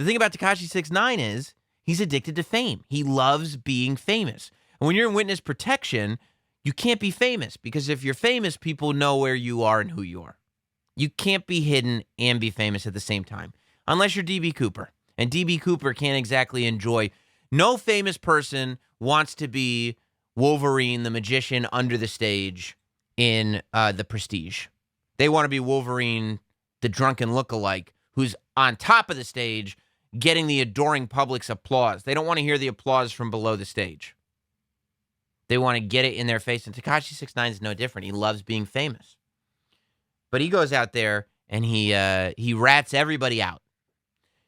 The thing about Tekashi 6ix9ine is he's addicted to fame. He loves being famous. And when you're in witness protection, you can't be famous because if you're famous, people know where you are and who you are. You can't be hidden and be famous at the same time, unless you're DB Cooper. And DB Cooper can't exactly enjoy. No famous person wants to be Wolverine, the magician, under the stage in The Prestige. They want to be Wolverine, the drunken lookalike, who's on top of the stage getting the adoring public's applause. They don't want to hear the applause from below the stage. They want to get it in their face. And Tekashi 6ix9ine is no different. He loves being famous. But he goes out there and he rats everybody out.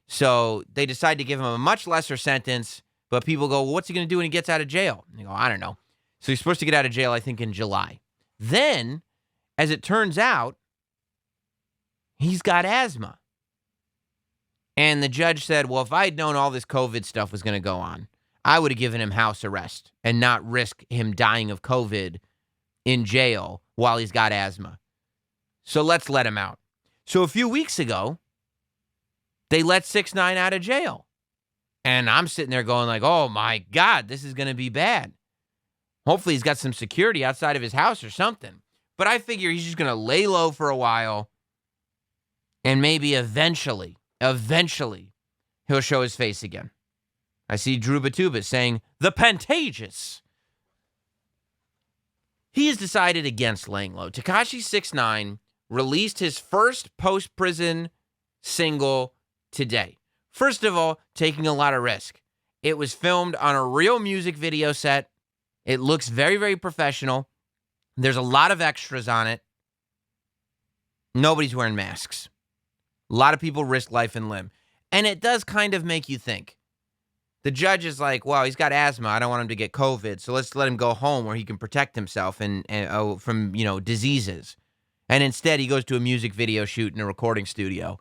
So they decide to give him a much lesser sentence, but people go, well, what's he going to do when he gets out of jail? And they go, I don't know. So he's supposed to get out of jail, I think, in July. Then, as it turns out, he's got asthma. And the judge said, well, if I had known all this COVID stuff was going to go on, I would have given him house arrest and not risk him dying of COVID in jail while he's got asthma. So let's let him out. So a few weeks ago, they let 6ix9ine out of jail. And I'm sitting there going like, oh my God, this is going to be bad. Hopefully he's got some security outside of his house or something. But I figure he's just going to lay low for a while. And maybe eventually, he'll show his face again. I see Drew Batuba saying, the Pantages. He has decided against laying low. Tekashi 6ix9ine released his first post-prison single today. First of all, taking a lot of risk. It was filmed on a real music video set. It looks very, very professional. There's a lot of extras on it. Nobody's wearing masks. A lot of people risk life and limb. And it does kind of make you think. The judge is like, wow, he's got asthma. I don't want him to get COVID. So let's let him go home where he can protect himself from diseases. And instead, he goes to a music video shoot in a recording studio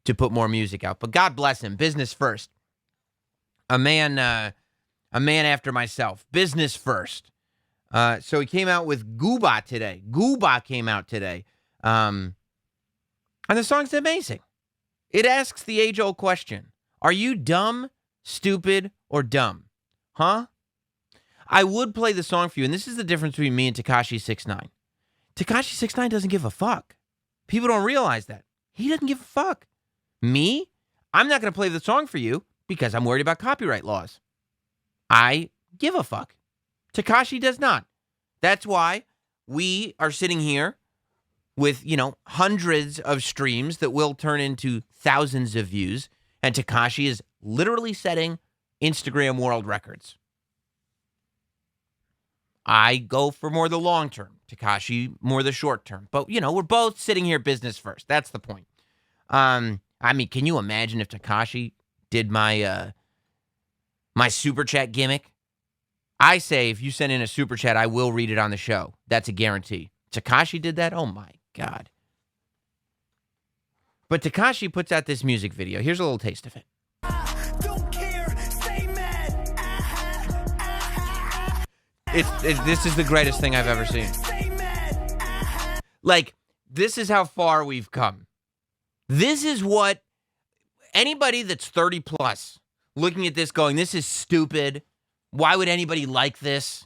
to put more music out. But God bless him. Business first. A man after myself. Business first. So he came out with Gooba today. Gooba came out today. And the song's amazing. It asks the age-old question. Are you dumb, stupid, or dumb? Huh? I would play the song for you, and this is the difference between me and Tekashi 6ix9ine. Tekashi 6ix9ine doesn't give a fuck. People don't realize that. He doesn't give a fuck. Me? I'm not going to play the song for you because I'm worried about copyright laws. I give a fuck. Tekashi does not. That's why we are sitting here with, hundreds of streams that will turn into thousands of views, and Tekashi is literally setting Instagram world records. I go for more the long term. Tekashi more the short term. But, we're both sitting here business first. That's the point. Can you imagine if Tekashi did my my super chat gimmick? I say if you send in a super chat, I will read it on the show. That's a guarantee. Tekashi did that? Oh, my God. But Tekashi puts out this music video. Here's a little taste of it. Don't care, stay mad. This is the greatest thing I've ever seen. Like, this is how far we've come. This is what anybody that's 30 plus looking at this going, this is stupid. Why would anybody like this?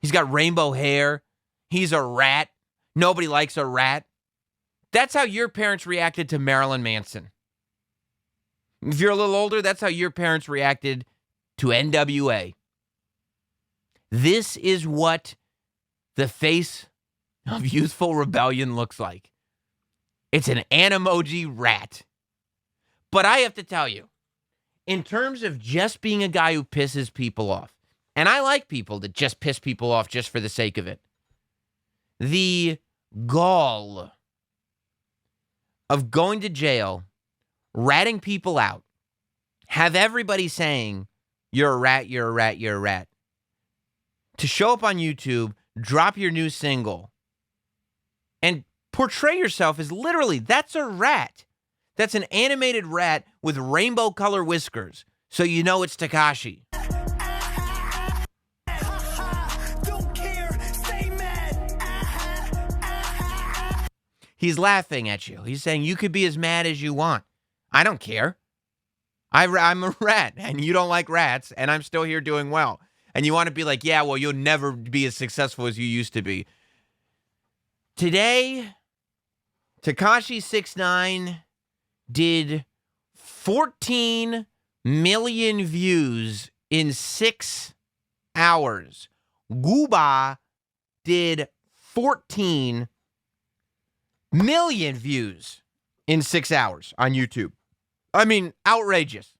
He's got rainbow hair. He's a rat. Nobody likes a rat. That's how your parents reacted to Marilyn Manson. If you're a little older, that's how your parents reacted to NWA. This is what the face of youthful rebellion looks like. It's an Animoji rat. But I have to tell you, in terms of just being a guy who pisses people off, and I like people that just piss people off just for the sake of it, the gall of going to jail, ratting people out, have everybody saying, you're a rat, you're a rat, you're a rat, to show up on YouTube, drop your new single, and portray yourself as literally, that's a rat. That's an animated rat with rainbow color whiskers. So you know it's Tekashi. He's laughing at you. He's saying you could be as mad as you want. I don't care. I'm a rat, and you don't like rats, and I'm still here doing well. And you want to be like, yeah, well, you'll never be as successful as you used to be. Today, Tekashi 6ix9ine did 14 million views in 6 hours. Gooba did 14 million views in 6 hours on YouTube. I mean, outrageous.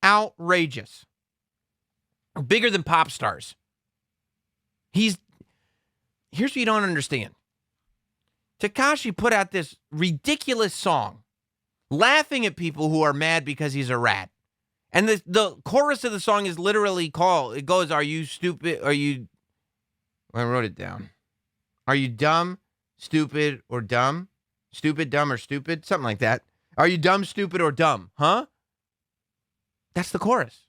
Outrageous. Bigger than pop stars. Here's what you don't understand. Tekashi put out this ridiculous song laughing at people who are mad because he's a rat. And the chorus of the song is literally it goes, are you stupid? I wrote it down. Are you dumb, stupid, or dumb? Stupid, dumb, or stupid? Something like that. Are you dumb, stupid, or dumb? Huh? That's the chorus.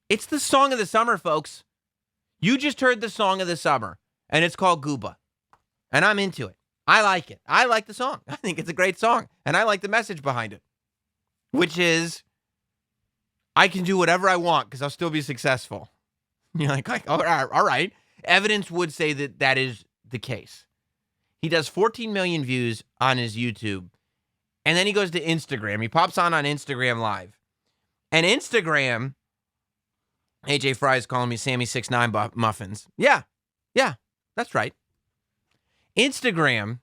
It's the song of the summer, folks. You just heard the song of the summer, and it's called Gooba. And I'm into it. I like it. I like the song. I think it's a great song. And I like the message behind it, which is, I can do whatever I want because I'll still be successful. You're like, all right. Evidence would say that is the case. He does 14 million views on his YouTube, and then he goes to Instagram. He pops on Instagram Live. And Instagram, AJ Fry is calling me Sammy 6ix9ine muffins. Yeah, that's right. Instagram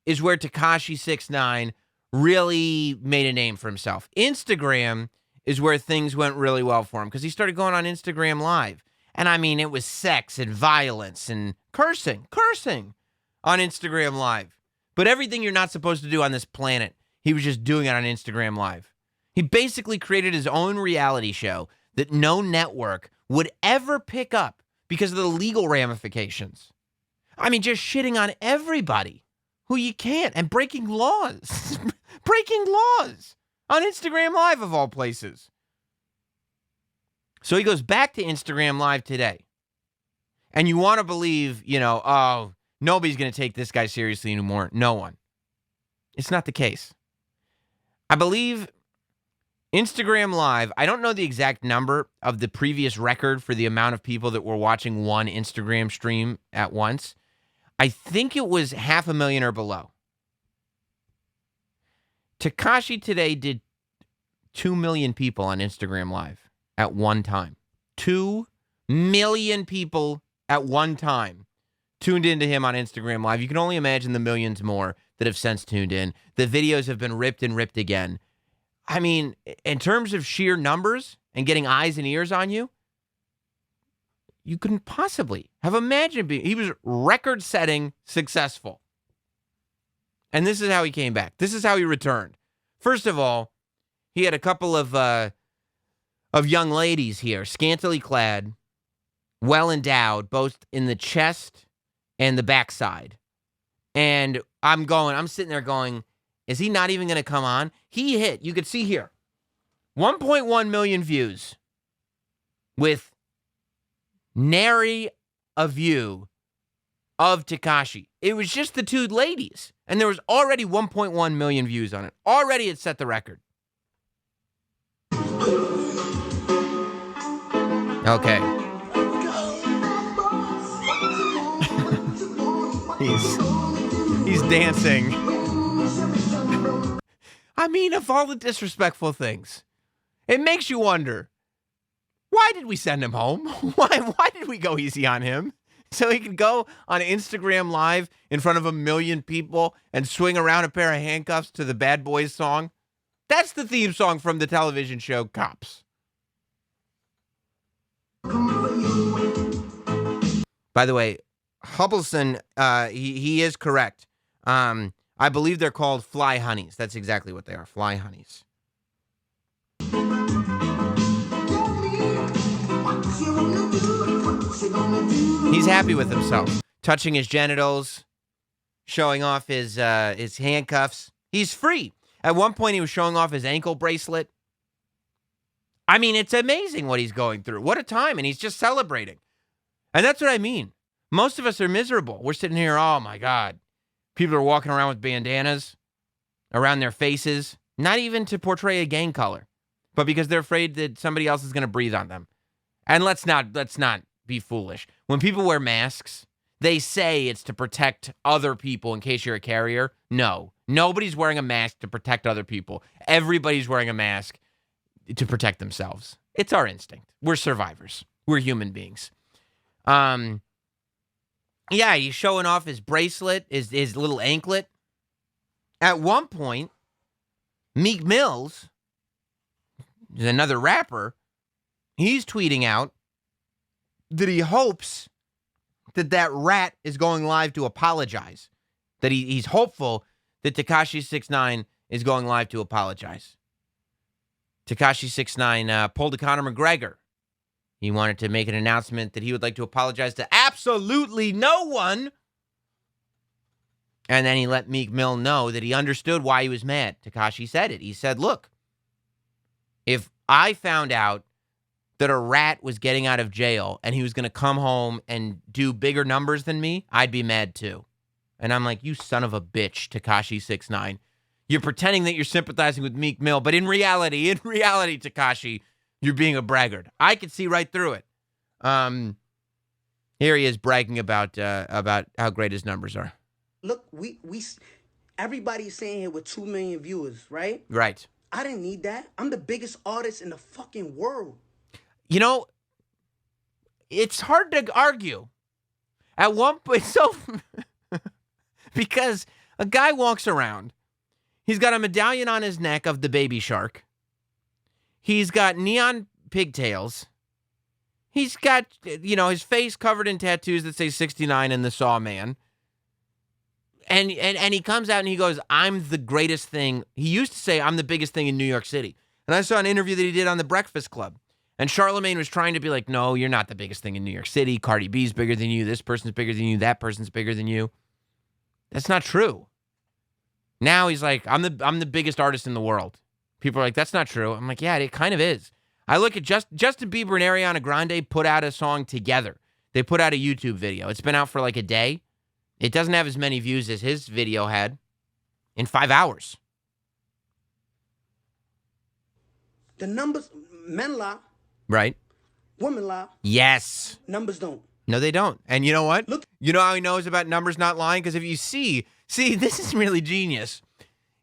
is where Tekashi 6ix9ine really made a name for himself. Instagram is where things went really well for him because he started going on Instagram Live. And I mean, it was sex and violence and cursing on Instagram Live. But everything you're not supposed to do on this planet, he was just doing it on Instagram Live. He basically created his own reality show that no network would ever pick up because of the legal ramifications. I mean, just shitting on everybody who you can't and breaking laws. Breaking laws on Instagram Live, of all places. So he goes back to Instagram Live today. And you want to believe, nobody's going to take this guy seriously anymore. No one. It's not the case. I believe Instagram Live, I don't know the exact number of the previous record for the amount of people that were watching one Instagram stream at once. I think it was 500,000 or below. Tekashi today did 2 million people on Instagram Live at one time. 2 million people at one time tuned into him on Instagram Live. You can only imagine the millions more that have since tuned in. The videos have been ripped and ripped again. I mean, in terms of sheer numbers and getting eyes and ears on you, you couldn't possibly have imagined he was record-setting successful. And this is how he came back. This is how he returned. First of all, he had a couple of young ladies here, scantily clad, well endowed, both in the chest and the backside. And I'm sitting there going, is he not even going to come on? He hit, you could see here, 1.1 million views with nary a view of Tekashi. It was just the two ladies. And there was already 1.1 million views on it. Already it set the record. Okay. He's dancing. I mean, of all the disrespectful things, it makes you wonder, why did we send him home? Why did we go easy on him? So he could go on Instagram Live in front of 1 million people and swing around a pair of handcuffs to the Bad Boys song? That's the theme song from the television show Cops. By the way, Hubbleson, he is correct. I believe they're called fly honeys. That's exactly what they are, fly honeys. He's happy with himself, touching his genitals, showing off his handcuffs. He's free. At one point, he was showing off his ankle bracelet. I mean, it's amazing what he's going through. What a time, and he's just celebrating. And that's what I mean. Most of us are miserable. We're sitting here, oh my God. People are walking around with bandanas around their faces, not even to portray a gang color, but because they're afraid that somebody else is going to breathe on them. And let's not be foolish. When people wear masks, they say it's to protect other people in case you're a carrier. No, nobody's wearing a mask to protect other people. Everybody's wearing a mask to protect themselves. It's our instinct. We're survivors. We're human beings. Yeah, he's showing off his bracelet, his little anklet. At one point, Meek Mills, is another rapper, he's tweeting out that he hopes that rat is going live to apologize. That he's hopeful that Tekashi 6ix9ine is going live to apologize. Tekashi 6ix9ine pulled a Conor McGregor. He wanted to make an announcement that he would like to apologize to absolutely no one. And then he let Meek Mill know that he understood why he was mad. Tekashi said it. He said, look, if I found out that a rat was getting out of jail and he was going to come home and do bigger numbers than me, I'd be mad too. And I'm like, you son of a bitch, Tekashi 6ix9ine. You're pretending that you're sympathizing with Meek Mill, but in reality, Tekashi, you're being a braggart. I could see right through it. Here he is bragging about how great his numbers are. Look, everybody's saying here with 2 million viewers, right? Right. I didn't need that. I'm the biggest artist in the fucking world. You know, it's hard to argue. At one point, because a guy walks around, he's got a medallion on his neck of the baby shark. He's got neon pigtails. He's got, his face covered in tattoos that say 69 and the Saw Man. And he comes out and he goes, I'm the greatest thing. He used to say, I'm the biggest thing in New York City. And I saw an interview that he did on The Breakfast Club. And Charlemagne was trying to be like, no, you're not the biggest thing in New York City. Cardi B's bigger than you. This person's bigger than you. That person's bigger than you. That's not true. Now he's like, I'm the biggest artist in the world. People are like, that's not true. I'm like, yeah, it kind of is. I look at Justin Bieber and Ariana Grande put out a song together. They put out a YouTube video. It's been out for like a day. It doesn't have as many views as his video had in 5 hours. The numbers, men lie. Right. Women lie. Yes. Numbers don't. No, they don't. And you know what? Look. You know how he knows about numbers not lying? Because if you see, this is really genius.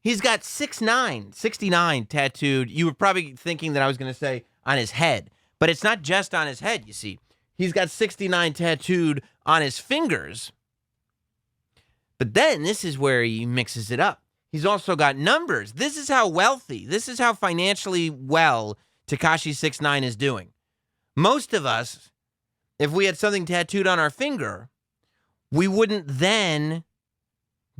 He's got 69 tattooed. You were probably thinking that I was going to say on his head. But it's not just on his head, you see. He's got 69 tattooed on his fingers. But then this is where he mixes it up. He's also got numbers. This is how wealthy, this is how financially well Tekashi 6ix9ine is doing. Most of us, if we had something tattooed on our finger, we wouldn't then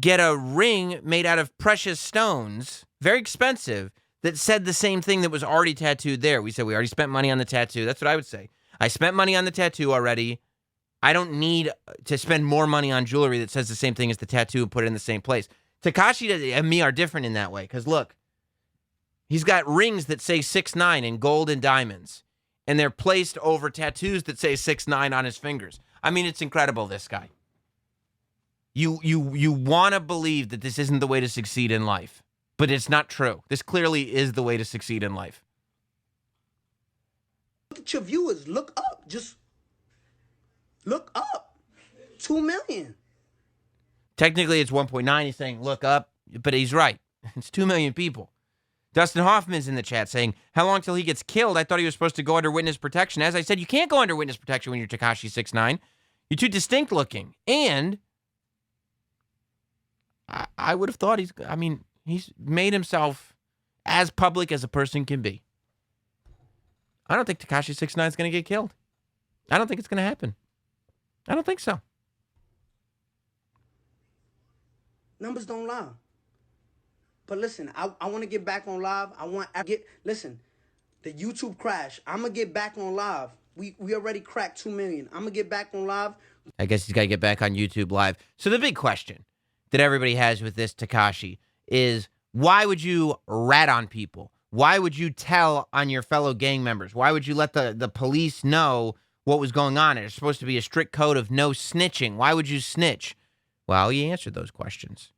get a ring made out of precious stones, very expensive, that said the same thing that was already tattooed there. We said we already spent money on the tattoo. That's what I would say. I spent money on the tattoo already. I don't need to spend more money on jewelry that says the same thing as the tattoo and put it in the same place. Tekashi and me are different in that way. Because look, he's got rings that say 6ix9ine in gold and diamonds. And they're placed over tattoos that say 6ix9ine on his fingers. I mean, it's incredible, this guy. You want to believe that this isn't the way to succeed in life. But it's not true. This clearly is the way to succeed in life. Look at your viewers. Look up. Just look up. 2 million. Technically, it's 1.9. He's saying, look up. But he's right. It's 2 million people. Dustin Hoffman's in the chat saying, how long till he gets killed? I thought he was supposed to go under witness protection. As I said, you can't go under witness protection when you're Tekashi 6ix9ine. You're too distinct looking. And I would have thought he's made himself as public as a person can be. I don't think Tekashi 6ix9ine is going to get killed. I don't think it's going to happen. I don't think so. Numbers don't lie. But listen, I want to get back on live. Listen, the YouTube crash. I'm going to get back on live. We already cracked 2 million. I'm going to get back on live. I guess he's got to get back on YouTube Live. So the big question that everybody has with this Tekashi is, why would you rat on people? Why would you tell on your fellow gang members? Why would you let the police know what was going on? There's supposed to be a strict code of no snitching. Why would you snitch? Well, he answered those questions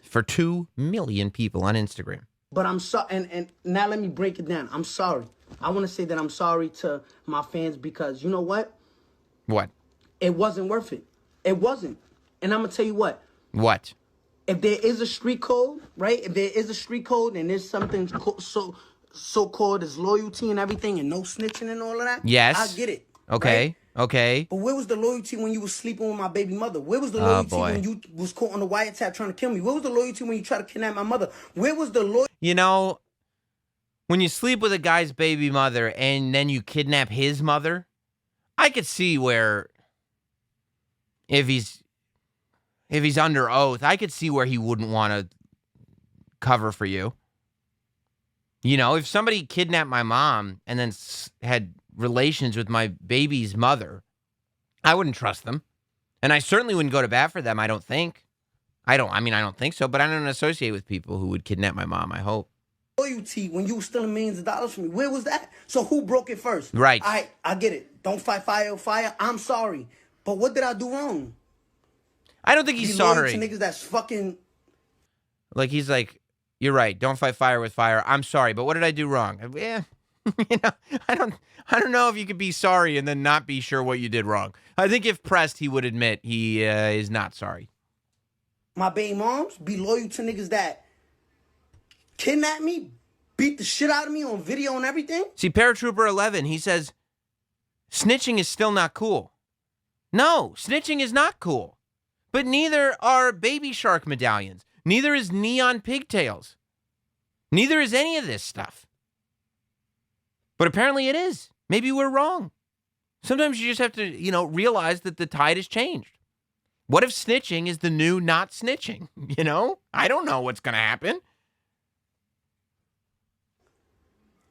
for 2 million people on Instagram. But I'm sorry, and now let me break it down. I'm sorry. I want to say that I'm sorry to my fans because you know what? What? It wasn't worth it. It wasn't. And I'm gonna tell you what. What? If there is a street code, right? If there is a street code and there's something so called as loyalty and everything and no snitching and all of that, Yes. I get it. Okay. Right? Okay. But where was the loyalty when you was sleeping with my baby mother? Where was the Oh, loyalty boy. when you was caught on the wiretap trying to kill me? Where was the loyalty when you tried to kidnap my mother? Where was the loyalty? You know, when you sleep with a guy's baby mother and then you kidnap his mother, I could see where if he's under oath, I could see where he wouldn't want to cover for you. You know, if somebody kidnapped my mom and then had relations with my baby's mother, I wouldn't trust them. And I certainly wouldn't go to bat for them, I don't think. I don't think so, but I don't associate with people who would kidnap my mom, I hope. Loyalty when you were stealing millions of dollars from me? Where was that? So who broke it first? Right. I get it. Don't fight fire with fire. I'm sorry. But what did I do wrong? I don't think he's Be loyal sorry. to niggas that's fucking... Like, he's like, you're right. Don't fight fire with fire. I'm sorry, but what did I do wrong? Yeah, you know, I don't know if you could be sorry and then not be sure what you did wrong. I think if pressed, he would admit he is not sorry. My baby moms be loyal to niggas that kidnap me, beat the shit out of me on video and everything. See, Paratrooper 11, he says, snitching is still not cool. No, snitching is not cool. But neither are baby shark medallions. Neither is neon pigtails. Neither is any of this stuff. But apparently it is. Maybe we're wrong. Sometimes you just have to, realize that the tide has changed. What if snitching is the new not snitching? You know? I don't know what's going to happen.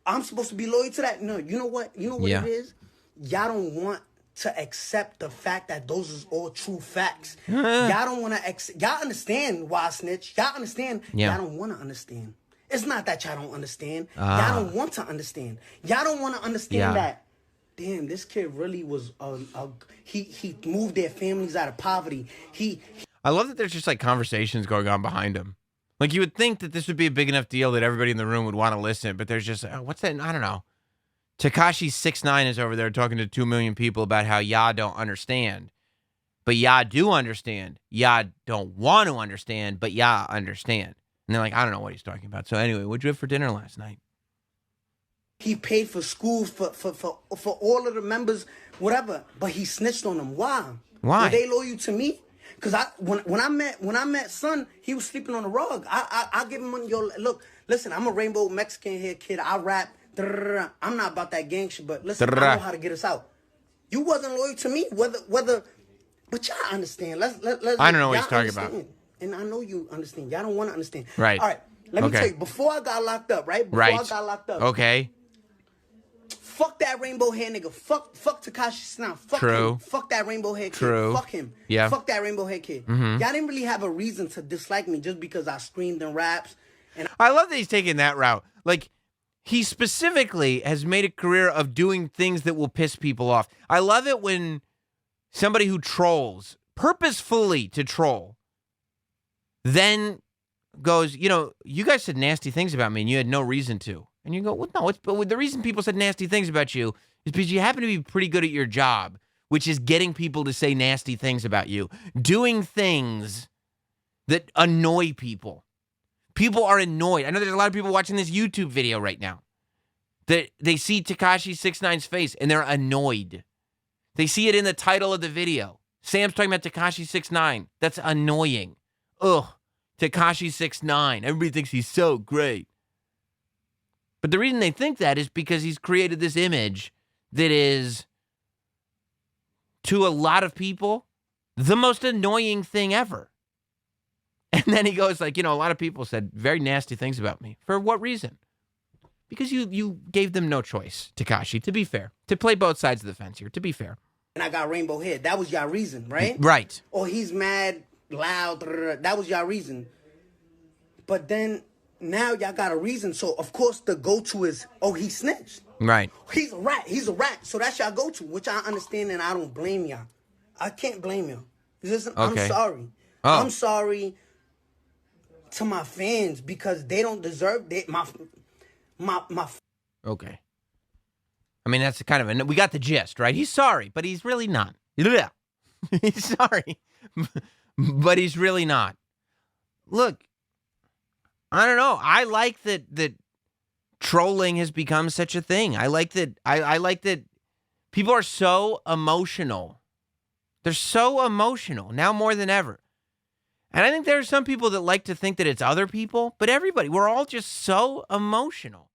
I'm supposed to be loyal to that? No, you know what? You know what Yeah. it is? Y'all don't want to accept the fact that those is all true facts. Y'all don't want to y'all understand why I snitch. Y'all understand. Yeah. Y'all don't want to understand. It's not that y'all don't understand. Y'all don't want to understand. Y'all don't want to understand that. Damn, this kid really was he moved their families out of poverty. I love that there's just like conversations going on behind him. Like you would think that this would be a big enough deal that everybody in the room would want to listen, but there's just, what's that? I don't know. Tekashi 6ix9ine is over there talking to 2 million people about how y'all don't understand. But y'all do understand. Y'all don't want to understand, but y'all understand. And they're like, I don't know what he's talking about. So anyway, what'd you have for dinner last night? He paid for schools for all of the members, whatever. But he snitched on them. Why? Why? Were they loyal to me? Cause when I met Son, he was sleeping on the rug. I give him money. Yo, look, listen, I'm a rainbow Mexican hair kid. I rap. I'm not about that gang shit, but listen, I know how to get us out. You wasn't loyal to me, whether. But y'all understand. Let's. I don't know what he's talking about. And I know you understand. Y'all don't want to understand. Right. All right. Let me tell you. Before I got locked up, right? Before I got locked up. Okay. Fuck that rainbow hair nigga. Fuck Tekashi now. Fuck True. him. Fuck that rainbow hair kid. True. Fuck him. Yeah. Fuck that rainbow hair kid. Mm-hmm. Y'all didn't really have a reason to dislike me just because I screamed in raps. And I love that he's taking that route. Like, he specifically has made a career of doing things that will piss people off. I love it when somebody who trolls, purposefully to troll, then goes, you guys said nasty things about me and you had no reason to. And you go, well, no, but the reason people said nasty things about you is because you happen to be pretty good at your job, which is getting people to say nasty things about you, doing things that annoy people. People are annoyed. I know there's a lot of people watching this YouTube video right now that they see Tekashi 6ix9ine's face and they're annoyed. They see it in the title of the video. Sam's talking about Tekashi 6ix9ine. That's annoying. Ugh, Tekashi 6ix9ine. Everybody thinks he's so great. But the reason they think that is because he's created this image that is, to a lot of people, the most annoying thing ever. And then he goes like, a lot of people said very nasty things about me. For what reason? Because you gave them no choice, Tekashi, to be fair. To play both sides of the fence here, to be fair. I got rainbow hair. That was y'all reason, right? Right. Or he's mad, loud. That was y'all reason. But then now y'all got a reason. So, of course, the go-to is, he snitched. Right. He's a rat. He's a rat. So that's y'all go-to, which I understand and I don't blame y'all. I can't blame y'all. Listen, Okay. I'm sorry. Oh. I'm sorry. to my fans because they don't deserve my. Okay. I mean, that's kind of we got the gist, right? He's sorry, but he's really not. Yeah. He's sorry, but he's really not. Look, I don't know. I like that trolling has become such a thing. I like that. I like that people are so emotional. They're so emotional now more than ever. And I think there are some people that like to think that it's other people, but everybody, we're all just so emotional.